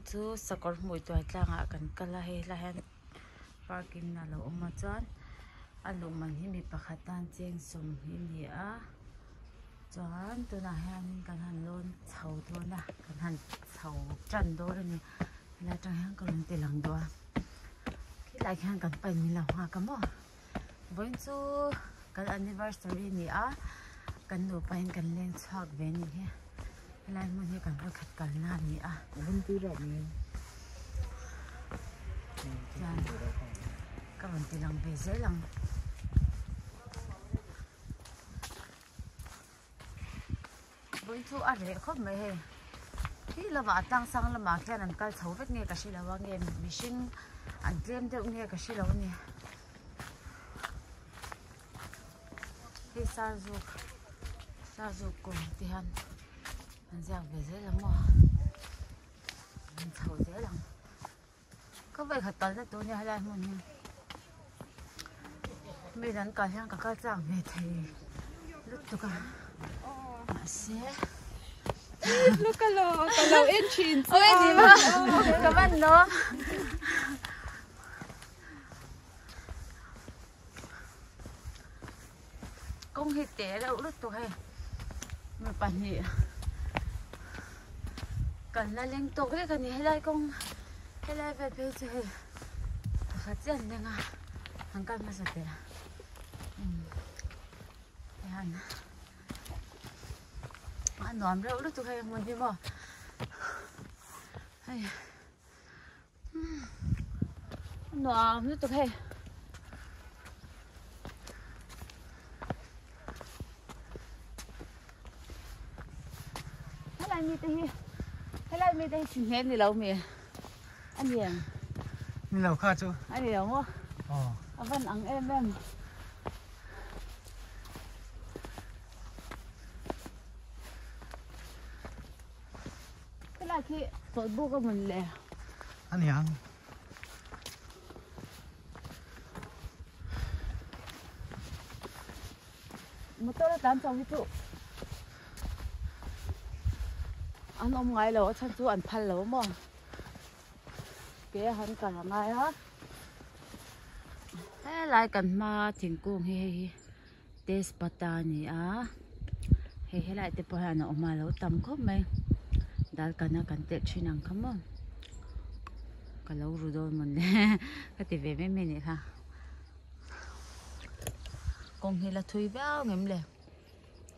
chu sakor hmui tuai tlanga kan kala he la hen parking na lo oma chuan alung man hi mi pakhatan cheng som hi ni a chuan tuna hian kan han lon chho dona kan han chho tran do ni la tang hang kan ti lang do ki lai khan kan pai mi la ha ka mo boin chu kan anniversary ni a kan no pain kan len chhak ve ni he lai mo ni kan ra khat kal na ni a bun ti ra ni ya ka ban ti lang ve ze lang boin chu a re khop mai he ki lama tang sang lama khian an kal chho vek nge ka shi lawa nge mishing an tlem deuh nge ka shi lo ni he sa kum ti han an giang về dễ lắm mà an chho dễ lắm có vậy khát tận tôi nha đây mọi người mấy lần cả hàng cả trang về thì lúc tôi cả sẽ lúc cái lò engine ôi gì mà các bạn nó công hết té đâu lúc tôi hay mà bạn nhỉ cần là liên tục cái này hay lại công hay lại về bây giờ phát triển nha hàng căn mà sao thế anh nói đâu lúc tôi hay muốn đi mà hay nói lúc tôi hay hay là như thế hay là mình đây xin hết đi lâu mẹ anh gì à mình lâu khá chưa anh gì không anh vẫn ăn em cái là khi tôi bu của mình lẹ anh nhang một tôi đã tán trong cái trụ anh ông ngay lâu chắc chú anh phal lâu mà cái hắn cả ngay á thế lại cần mà thiên cung he Tezpata ni á he lại tiếp theo là ông mà lâu tầm khóc mày đã cần tết chuyên năng không mà cái lâu rồi rồi mình cái thì về mấy mình ha con he là thui béo ngầm lẹ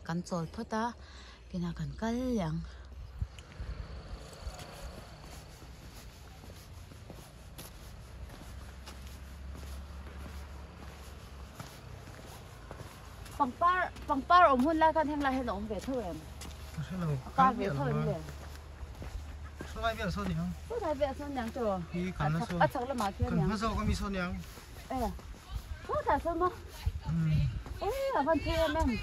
cần sỏi phớt ta cái nào cần cắt lạng bằng par ông hôn lại con thằng lại hay ông về thôi em con về thôi em số này về số nhang số này về số nhang chưa chắc là mà kia nhang cần số có mi số nhang số thật số mà là con kia em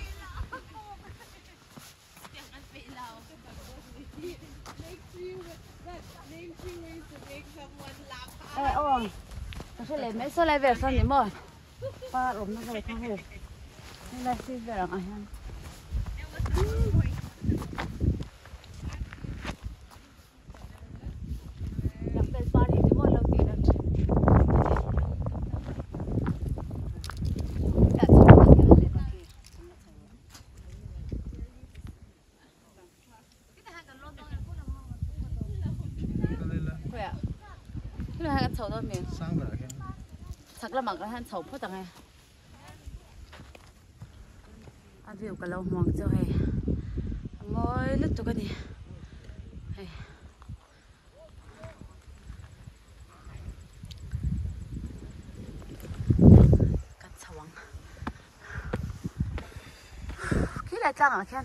sẽ lấy mấy số này về số nhỉ mà pa ông nó về không hết nên là xin về rằng anh làm tên pa thì mỗi lần thì cái này ăn sầu đâu miền sang bữa kia thật là mặc cái ăn sầu phớt tầng này ăn nhiều cả lâu hoàng cho hay mỗi lúc tụi cái gì cắt sầu cái này trang ở khen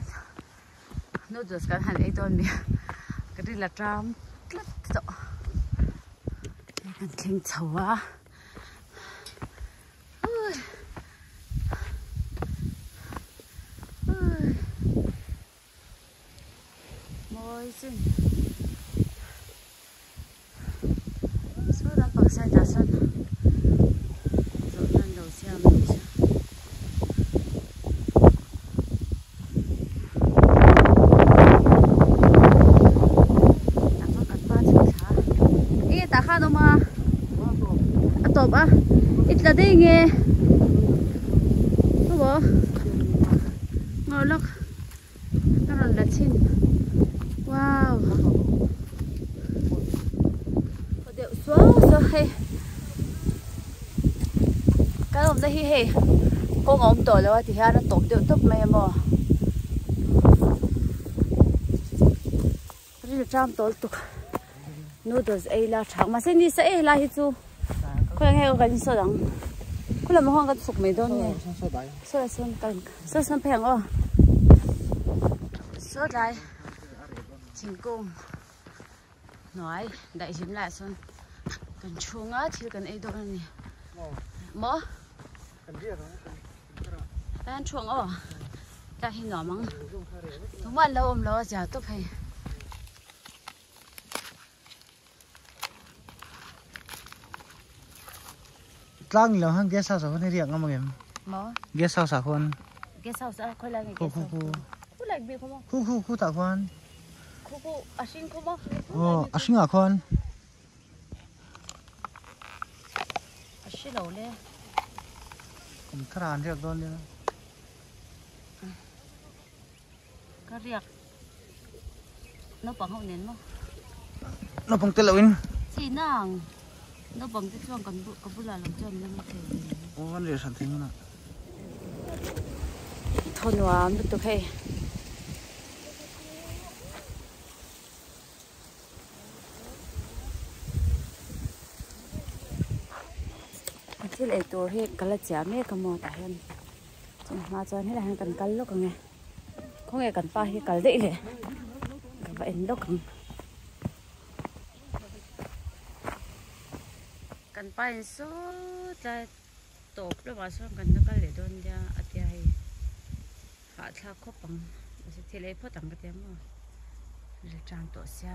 noodles cái hành ấy tôi miệng cái này là trang rất rõ cái khen sầu á xin số đang bằng xe đá sân rồi lên đầu xe mình đang có cắn ba chữ khá ít là đi nghe đúng không ngon lắm nó còn là chín wow điệu số hay cái hôm nay hi cô ngỗng tổ rồi thì ha nó tổn điệu tốc mày mà rất là trăm tổ tục noodles ấy là chẳng mà xem đi sẽ là hết chú cô đang nghe cái gì đó cô làm hoang cái sụp mày đó nhỉ số là sơn phèn ô số lại chính cung nói đại diễm lại sơn cần chuông á thì cần ấy đâu nè mỏ đang chuông ô ta hình nhỏ măng đúng mà lâu lâu giờ tốt hay lang lo hang guest house này riêng ngắm em mỏ guest house con cái sao sao khơi lại cái sao khu lại bị không khu tạ con khu asin khu mỏ asin à con asin lâu le cũng thà ăn riêng thôi nha cái riêng nó bằng hậu nến mà nó bằng tê lợn xí nàng nó bằng cái chuông còn bự là làm chân nên thế con rể sản thêm nữa thôn hóa mất tục hayที่เลยตัวเฮกันละจ้าแม่ก็มองแต่เห็นมาจนให้ได้หันกันกันลูกไงเขาไงกันป้าเฮกันได้เลยก็เอ็นลูกกันป้าเอ็นสู้จะตบแล้วว่าส่วนกันนักเลยโดนยาอัดยาหาทางคบปังที่เลยพ่อต่างกันเต็มว่าจะจางตัวเสีย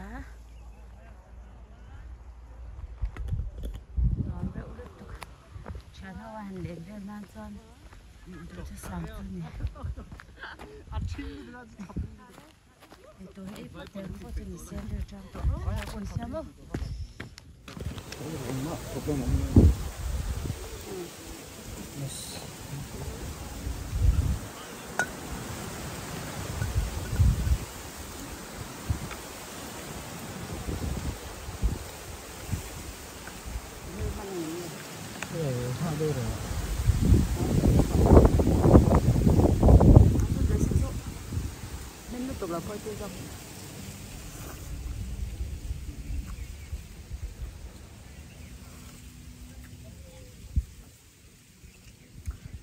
ฉันว่าหันเดินเดินนั่นซ้อนดูจะสามตัวนี่ตัวไอ้พวกเดินพวกจะมีเสียงเดินจังตัวคนเสียมั้งđây rồi nên nó tục là coi tiêu dòng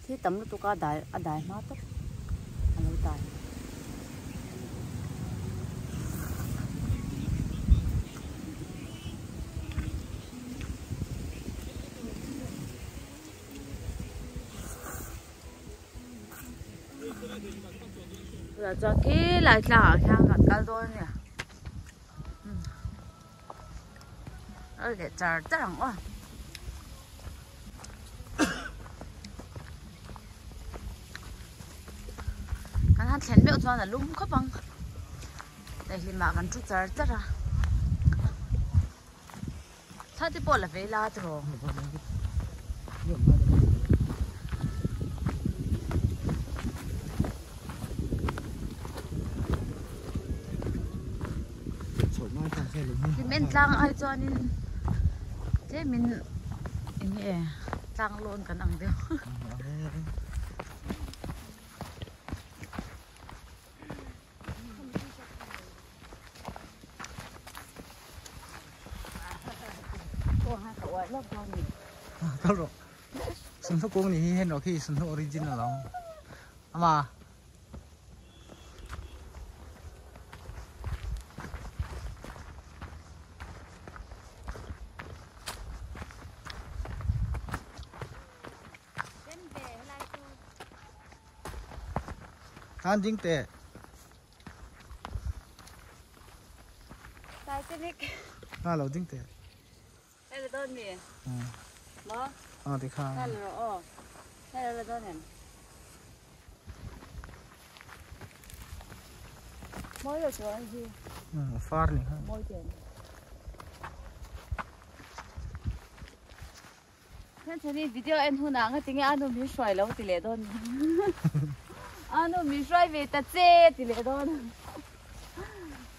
thế tấm nó tục ở đại má tóc lâu đại giờ cho cái lại là sang gần cao đôi nè để chờ rất là ngon cái hắn chén miệng cho là lúng khóc bằng đây thì mà gần chút chờ rất là sao thì bỏ là về la rồi thì mình trang ai cho nên thế mình nghĩ trang luôn cả năng tiêu cô hai cậu ấy lớp con gì đâu rồi sừng thúc cung thì hiện rồi khi sừng thúc original lắm mà ăn dính tệ tại cái nick lâu dính tệ đây là đơn gì đó thì khá đây là đây là đơn này mỗi giờ chỗ anh gì phar này mỗi tiền Nên thế này video em thu nàng cái tiếng anh nó mi xoay lâu thì lệ đôn. Anh nó mi xoay về ta chê thì lệ đôn.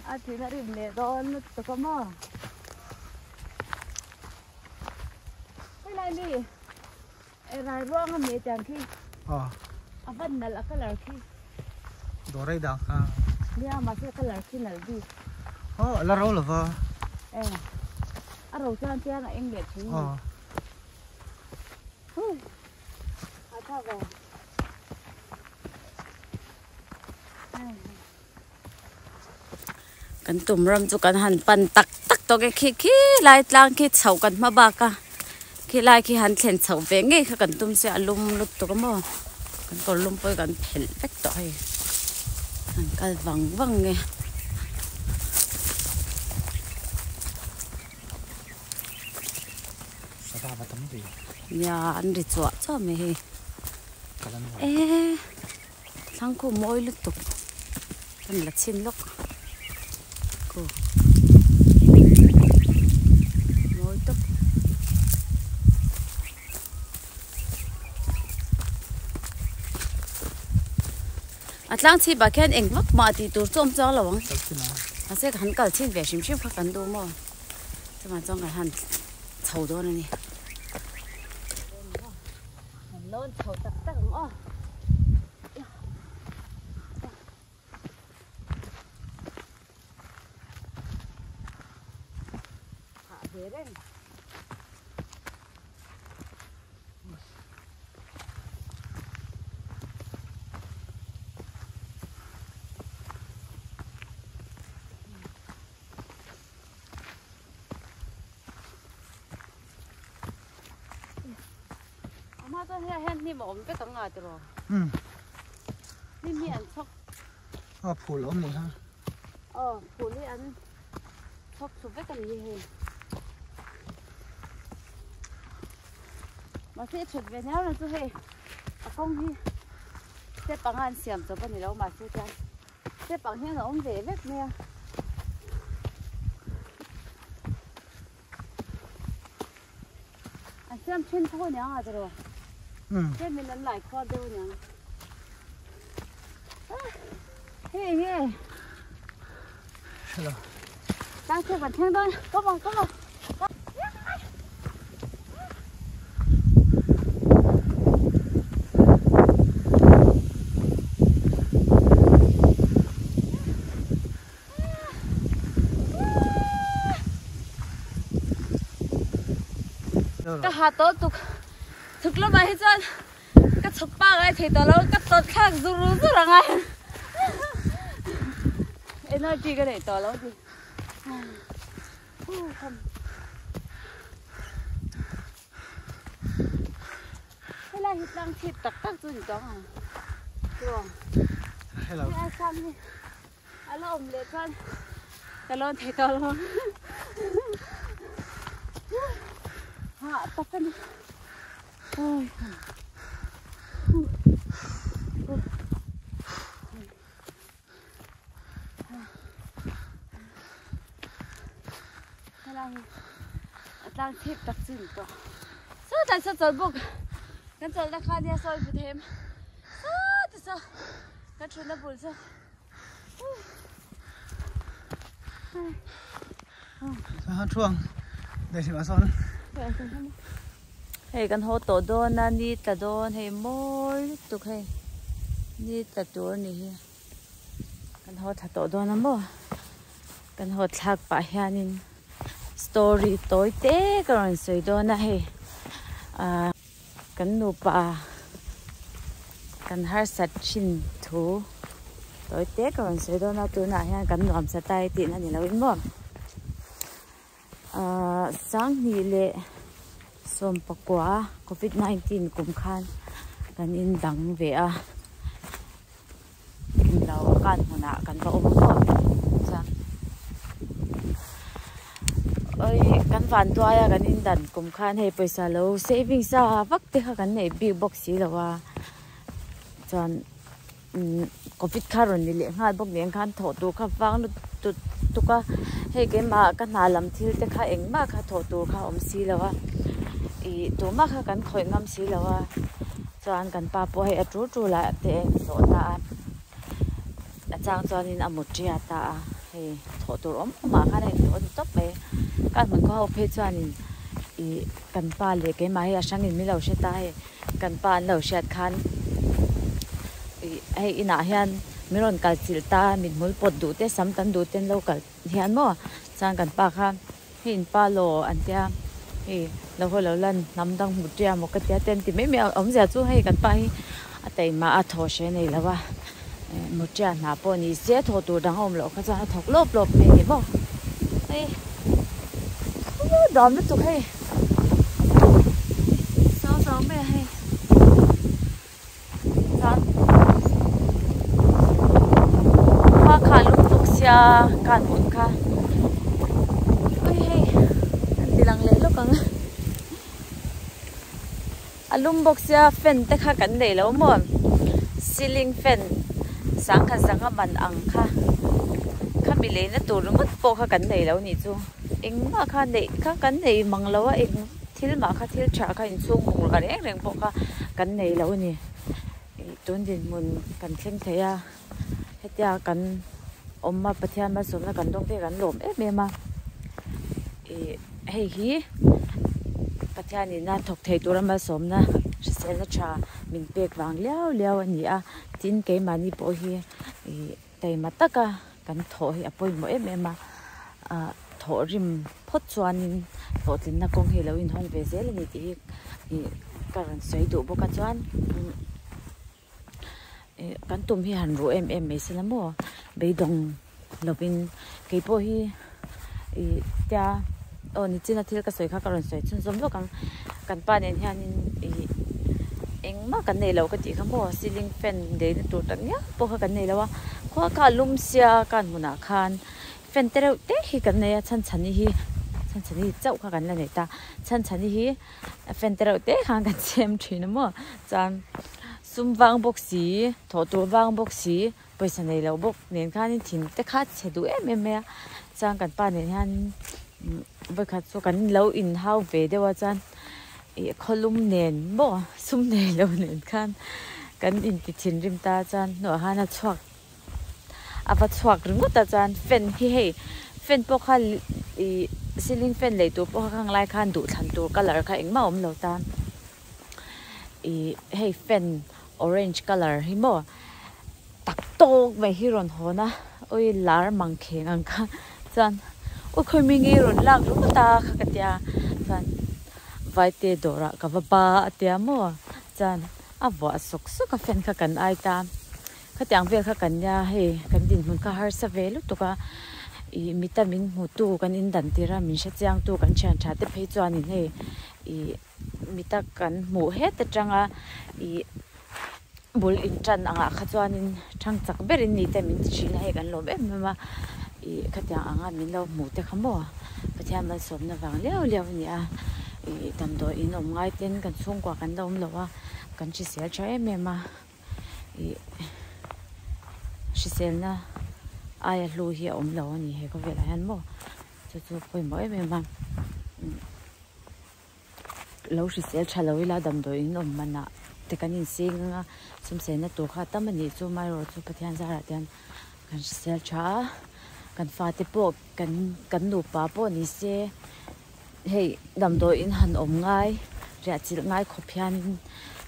À thì nó đi lệ đôn tụi con mò. Cái này đi. Em lại ruộng cái mẹ chàng khi. À vẫn là cái lời khi. Đồ đây đặc ha. Đi mà sẽ cái lời khi nào đi. Là rau là vợ. À rau chan chan là em liệt chứ. À sao vậy? Kan tum ram chu kan han pan tak tak to ke khi lai tlang khi chau kan ma ba ka khi lai khi han thlen chau ve nge kha kan tum se alum lut to ka mo kan ko lum poi kan phel vek to hai kan kal wang wang nge Sa ba tam ri. ya an ri chwa cha me he thang ko moi lut to kan la chin lok ko moi to atlang chi ba khen eng vak ma ti tur chom cha lawang a se han kal chin ve sim sim kha kan do mo chama chong ka han chau do na ni lon chau tak tak mo ha về đây mà tôi thấy hen ni mà ôm cái tầng ngài rồi. Ni ăn sóc. Phủ ôm này ha. Phủ ni ăn sóc sụp với tầng gì hề. Mà sẽ chụp về nhau là tôi hề. Không hi. Sẽ bằng ăn xiêm cho bên này đâu mà sẽ chán. Sẽ bằng hen là ôm về vết nè. Anh xem trên thôi nhá rồi. Cái mình làm lại kho đâu nhỉ? Hey hey. Hello. Đang chơi bản thân thôi. Come on, come on. Cái hạt tốt tục thực lắm mà hết trơn cái chụp ba cái thì tao lâu cái tốt khác rú là ngay em nói chi cái này tao lâu gì thế là hết đang thịt tắc tắc rồi đó à được Hello. ai sang đi alo ông lệ con tao lâu thì tao lâu hạ tắc cái này ôi đang thịt đặc trưng to sao tại sao chọn bụng cái chọn ra khai đi soi phụ thêm tại sao cái chuyện nó buồn sao Sao chuông để mà son hey kan ho to do na ni ta don hey moi tu hey ni ta tu ni kan ho tha to do na mo kan ho thak pa hianin story toy te karon soi do na he kan nu pa kan har sat chin thu toy te karon soi do na tu na hian kan nuam sa tai ti na ni lo in mo sang ni le som pakwa COVID-19 kum khan kan in dang ve a in lo kan huna kan ba om ko cha ơi kan van to ya kan in dan kum khan he paisa lo saving sa vak te kha kan nei big box si lo wa chan COVID karon ni le ngal bok ne khan tho tu kha wang tu ka he ke ma kan na lam thil te kha eng ma kha tho tu kha om si lo wa ตัวมากค่ะกันคอยงำสีแล้วว่าจานกันปาปัวให้จูละเตงโซตาจางจานินอมุจียตาให้ถอตัวมาค่ะในตัวจบไปการเหมือนก็เอาเพจจานินกันปาเลยแกมาให้ช่างอินไม่เราเชตาให้กันปาเราเชตคันให้อินาเฮียนมิรอนกัลจิลตามิดมุลปดดูเตสัมตันดูเต็นเรากัลเฮียนมั่วจางกันปาค่ะให้อินปาโลอันเดียเราคนเราลันน้ำดังมุดเรียมกติเต็นที่ไม่มีอมเสียจู่ให้กันไปแต่มาอัดโถเชนี่แล้วว่ามุดเรียหน้าปนี่เสียโถตัวดังอมเราก็จะถกลบเลยเห็นบ่ดอมไม่ตุกให้สาวไม่ให้จันว่าขาลุกตุกเสียการหมุนค่ะตีลังเลยลูกกังอารมณ์บอกเสียเฟนแต่ข้ากันได้แล้วมั้งซีลิงเฟนสังขับันอังค่ะข้ามีเลยนะตัวรุ่งโปข้ากันได้แล้วนี่จูเอ็งมาข้าได้ข้ากันได้มังแล้วว่าเอ็งทิลมาข้าทิลชาข้าอินซูมุงกันเอ็งเร่งโปข้ากันได้แล้วนี่ต้นดินมุนกันเข่งเทียเฮ็ดยากันอมมาประเทศมาสมแล้วกันต้องเที่ยกันหลมเมียมาให้ฮีปัจจัยนี้น่าถกเทตัวมาสมนะเซนชามินเปกวางเลี้ยวอันนี้จินเกมานี่พอฮีแต่มาตะกะกันถอยอภัยหมดเมาถอริมพดชวนินถอดินนักกงเฮลวินห้องเวเซลนี่ที่การใส่ตัวบกัจจวนกันตุ่มที่หันรู้ไม่สละมั่วไปดงเราเป็นเกี่ยวกับจะนี่จีน่าที่ก็สวยค่ะการสวยจนสมบูรณ์กันป้าเนี่ยที่นี่เองมากันเนี่ยเราก็จีคำว่าซีลิงแฟนเดินตัวตั้งเนี้ยพวกกันเนี่ยแล้วว่าข้อการลุ่มเสียการมุนาคานแฟนแต่เราเตะกันเนี่ยฉันนี่เจ้ากันแล้วเนี่ยตาฉันนี่แฟนแต่เราเตะห่างกันเชื่อมถือนะมั่วจันซุ่มวางบกสีถอตัววางบกสีไปสนเราบกเนี่ยข้านี่ถิ่นแต่ข้าเฉดูไม่จังกันป้าเนี่ยที่ไปขัดสู้กันเราอินเฮาเวเดียวจันเขาลุ่มเนียนบ่ซุ่มเนียนเราเนียนกันอินติชินริมตาจันหนูฮานาชวักว่าชวักรึงก็ตาจันเฟนที่ให้เฟนพวกเขาซิลิงเฟนเลยตัวพวกข้างไล่ขันดูทันตัวก็เลยค่ะเองมาเราตามให้เฟน orange color ให้บ่ตักโตไม่ฮิรอนหัวนะโอ้ยลาร์มังเขงังค่ะจันโอ้ยเคยมีเงี้ยรุ่นลักรู้ตาค่ะกันเดียจันไว้เตดอระกับป้าเตียมัวจันว่าสุกกับแฟนค่ะกันไอตามข้าแต่งเวลค่ะกันยาให้กันดินหุ่นข้าฮาร์สเวลุตัวก็มิตามินหูตู้กันอินดันติรามินชัดจังตู้กันเชิญชาติเพจจวนนี่ให้มิตากันหมูเฮ็ดแต่จังบุลอินจันข้าจวนนี่ช่างจักเบรินนี่แต่มินชินให้กันลมมาข้าแต่งมินเราหมูแต่ขโมยประเทศมันสมนะฟังเลี้ยวเนี่ยทำโดยอินง่ายเต้นกันสูงกว่ากันดมแล้วว่ากันชิเสียใจมาชิเซลนะอายลูเฮียแล้วนี่ให้ก็เวลาเห็นบ่จะไปบ่มาแล้วชิเซลชะลาเวลาดำโดยอินมันนะแต่กันอินซิงสมเสนตัวข้าตั้มมันนี่จู่ไม่รู้จู่ประเทศสหรัฐกันชิเซลชากันฟาติโปกันหนูป้าปนี่เสให้ดำโดยอินหันง่ายเรียกจิตง่ายขบยัน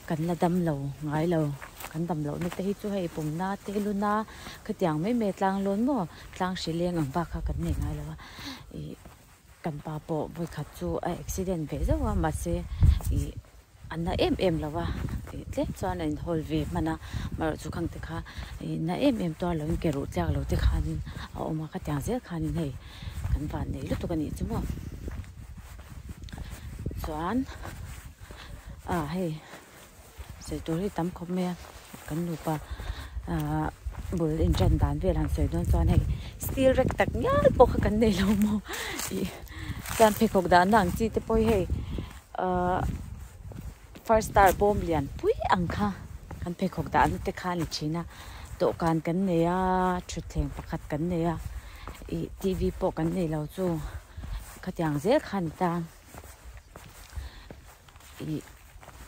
กันละดำเหลาง่ายเหลากันดำเหลานี่แต่ที่จู่ให้ปุ่มหน้าเตลุน่าคืออย่างไม่เมตลังล้นบ่ลังเสียเลี้ยงบ้าค่ะกันเนี่ยง่ายแล้วว่ากันป้าปบ่ขัดจู่อุบิเหตุเบสว่ามาเสอันน่ะแล้วว่าเล็บจวนอินฮอลวีมันนะมาจู่ขังติค่ะน่ะตัวเราเกรุจากเราติค่ะนี่เอามาขัดอย่างเสียค่ะนี่ให้กันฝันนี่ลุกตัวกันนี่จู่บ่ส่วนให้ใส่ตัวที่ตั้มคบเมียกันดูป่ะบุลอินจันดานเวลาใส่ด้วยส่วนให้สตีลเร็กตักยาปกกันได้แล้วมั้งส่วนเพกกดานดังจีที่พอยให้first star bomb เลียนปุ้ยอังค่ะกันเพกกดานที่ข้านิชินะโตกันกันเนี่ยชุดแทงประคัดกันเนี่ยทีวีปกกันเนี่ยเราจู่ขัดอย่างเสียขันตา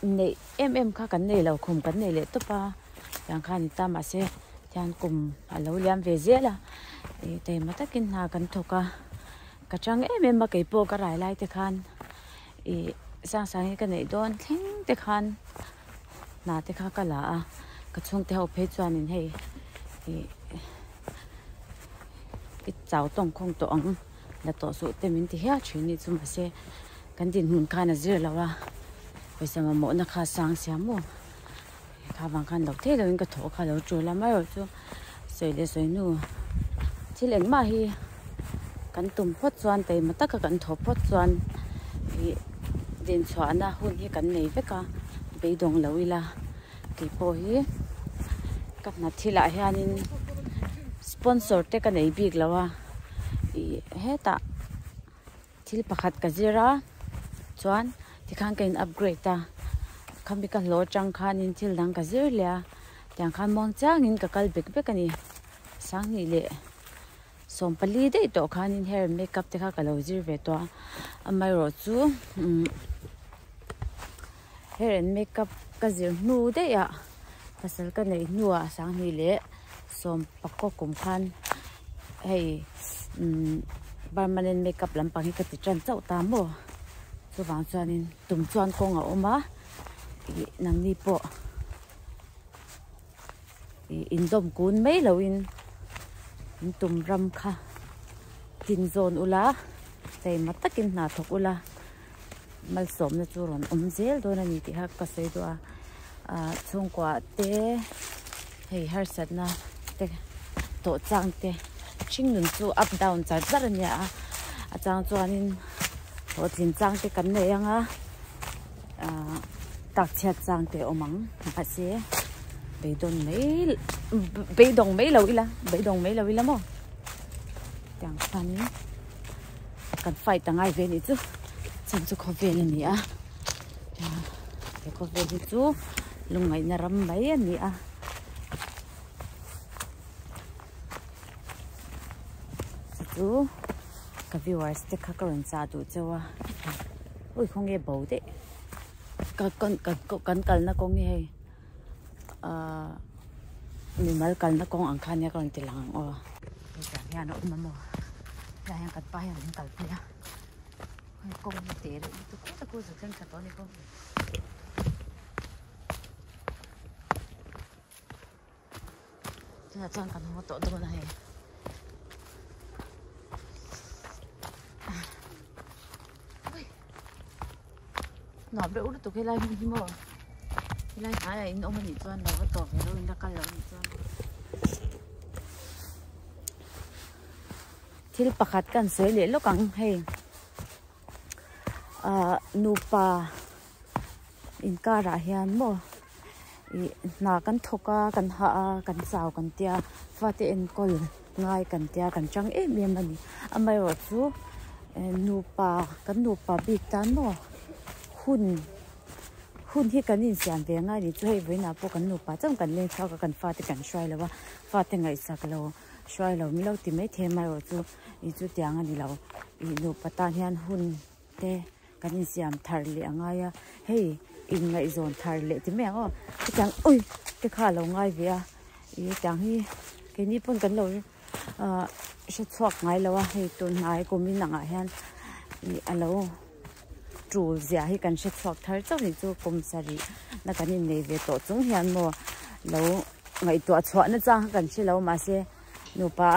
nei em kha kan nei lo khum kan nei le to pa yang khan ta ma se tian kum alo liam ve zela te matakin na kan thoka ka chang em ma kei po ka rai lai te khan sang sang ka nei don thing te khan na te kha ka la a ka chung te ho phe chuan in hei cái cháu tổng không tổng là tổ số tên mình thì hết chuyện này chúng ta sẽ cái điện hun khai là dễ lâu à bây giờ mà mỗi nó khai sáng sớm mua khai vàng khai đọc thế rồi mình có thổ khai đầu chuột là mấy rồi chứ sợi để sợi nụ chỉ lấy mà hi cái tôm phốt xoan tay mà tất cả cái thổ phốt xoan thì điện xoan à hun hi cái này với cả bị đồng lâu là cái bò hi cái nát thì lại ha nên sponsor te kan ei bik lawa heta thil pakhat ka zira chuan ti khan kain upgrade ta khambi ka lo chang khan in thil dang ka zir lia tiang khan mong chang in ka kal bek bek ani sang ni le som pali de to khan in hair makeup te kha ka lo zir ve to amai ro chu hair and makeup ka zir nu de ya pasal ka nei nuwa sang ni le som pakko kum khan hey permanent makeup lampang hi ka ti tran chau ta mo chu wang chuan in tum chuan kong a oma nang ni po in dom kun mai lo in tum ram kha tin zone ula sei matakin na thok ula mal som na chu ron zel do na ni ti ha ka sei do a chung kwa te hei har sat na te to chang te ching nun chu up down char char nya a chang chuan in to chin chang te kan nei anga tak chat chang te omang pa se beidong mai lo ila mo tang pan kan fight tangai ve ni chu chan chu kho ve ni a te kho ve ni chu lungai na ram mai ani a chu ka viewers te kha karon cha tu chawa oi khong e bo de kan kal na kong he ni mal kal na kong ang khan ya karon tilang o ya no mamo ya yang kat pa yang kal pia kong te de tu ko sa kan ka to ni ko cha chang kan ho to do na he nọ bữa đó tụi cái lai đi mua cái lai hái là in ông mình cho anh đâu có tọt rồi in đã cắt rồi cho thil pakhat kan soi le lo kang hei nupa in ka ra hian mo na kan thoka kan ha kan chau kan tia fate en kol ngai kan tia kan chang em em ani amai ro chu nupa bi tan mo hun hi kan in siam ve nga ni chu hei voina po kan nu pa cham kan len thau ka kan fa te kan shwai lawa fa te ngai sak lo shwai lo mi lo ti mai the mai ro chu I chu tiang ani lo I nu pa ta hian hun te kan in siam thar le anga ya hei in ngai zon thar le ti me ngo tiang oi te kha lo ngai ve a I tiang hi ke ni pon kan lo she chhuak ngai lawa hei tun ngai ko min nga hian I alo tru zia hi kan she chhuak thar chaw ni chu kum sari na kan in nei ve to chung hian mo lo ngai to chhuak na chang kan she lo ma se nu pa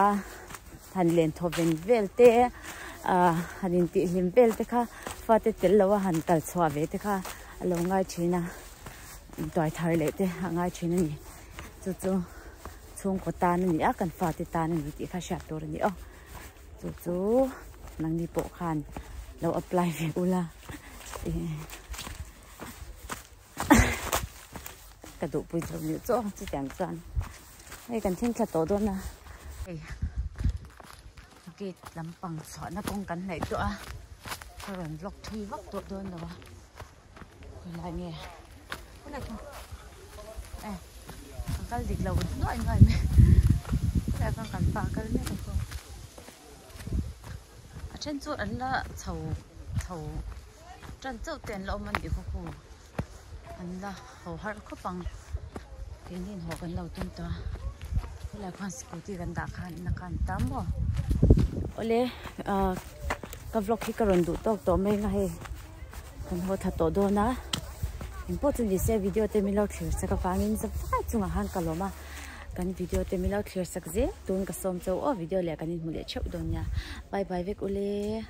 han len thoven vel te hanin ti hlim vel te kha fa te tel lo han kal chhuwa ve te kha lo ngai thina toy thar le te ngai thina ni chu chung ko ta ni a kan fa te ta ni ti kha sha to ni chu nang ni po khan lo apply ve ula cái độ bùi trồng nhiều chỗ chỉ chẳng chọn đây cần thêm chặt tổ luôn à cái làm bằng sỏi nó con cắn này chỗ rồi lọc thui vắt tổ luôn rồi lại nghe cái này không cái dịch lầu nó anh ơi đây con cắn ba cái này không ở trên chỗ ấn là thầu trần châu tiền lâu mình đi khu anh là hầu hết có bằng cái nhìn họ gần lâu tuần toa thế là con scooty gần đã khăn tắm bỏ ole cái vlog khi cái rundu to mấy ngày kan ho tha to do na important di se video te milau thir saka pangin za fa chunga han kaloma kan video te milau thir sak je tun ka som chau o video le kan in mule cheu do nya bye bye vek ule